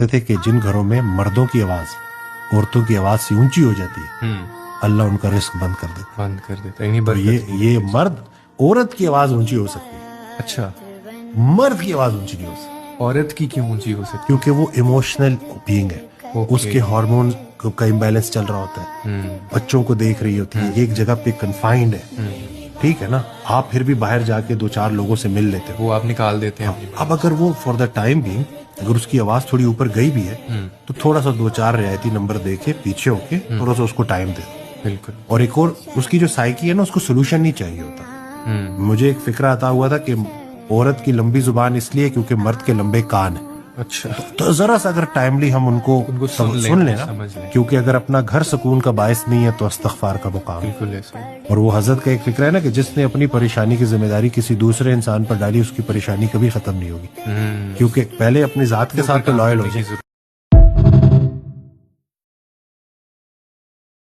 تھے کہ جن گھروں میں مردوں کی آواز عورتوں کی آواز سے اونچی ہو جاتی ہے اللہ ان کا رزق بند کر دیتا ہے. یہ مرد عورت کی آواز اونچی ہو سکتی ہے. اچھا، مرد کی آواز اونچی نہیں ہو سکتی. عورت کی کیوں اونچی ہو سکتی؟ کیونکہ وہ ایموشنل بینگ ہے. اس کے ہارمون کا امبیلنس چل رہا ہوتا ہے. بچوں کو دیکھ رہی ہوتی ہے, ایک جگہ پہ کنفائنڈ ہے. ٹھیک ہے نا, آپ پھر بھی باہر جا کے 2-4 لوگوں سے مل لیتے ہو, وہ آپ نکال دیتے ہیں. اب اگر وہ فار دا ٹائم بھی اگر اس کی آواز تھوڑی اوپر گئی بھی ہے تو تھوڑا سا 2-4 رعایتی نمبر دے کے پیچھے ہو کے تھوڑا سا اس کو ٹائم دے. بالکل. اور ایک اور اس کی جو سائیکی ہے نا, اس کو سولوشن نہیں چاہیے ہوتا. مجھے ایک فکرہ عطا ہوا تھا کہ عورت کی لمبی زبان اس لیے کیونکہ مرد کے لمبے کان ہیں. اچھا, تو ذرا سا اگر ٹائملی ہم ان کو سن لینا, کیونکہ اگر اپنا گھر سکون کا باعث نہیں ہے تو استغفار کا مقام. بالکل ایسا. اور وہ حضرت کا ایک فکر ہے نا کہ جس نے اپنی پریشانی کی ذمہ داری کسی دوسرے انسان پر ڈالی اس کی پریشانی کبھی ختم نہیں ہوگی, کیونکہ پہلے اپنی ذات کے ساتھ تو لائل ہو جائے.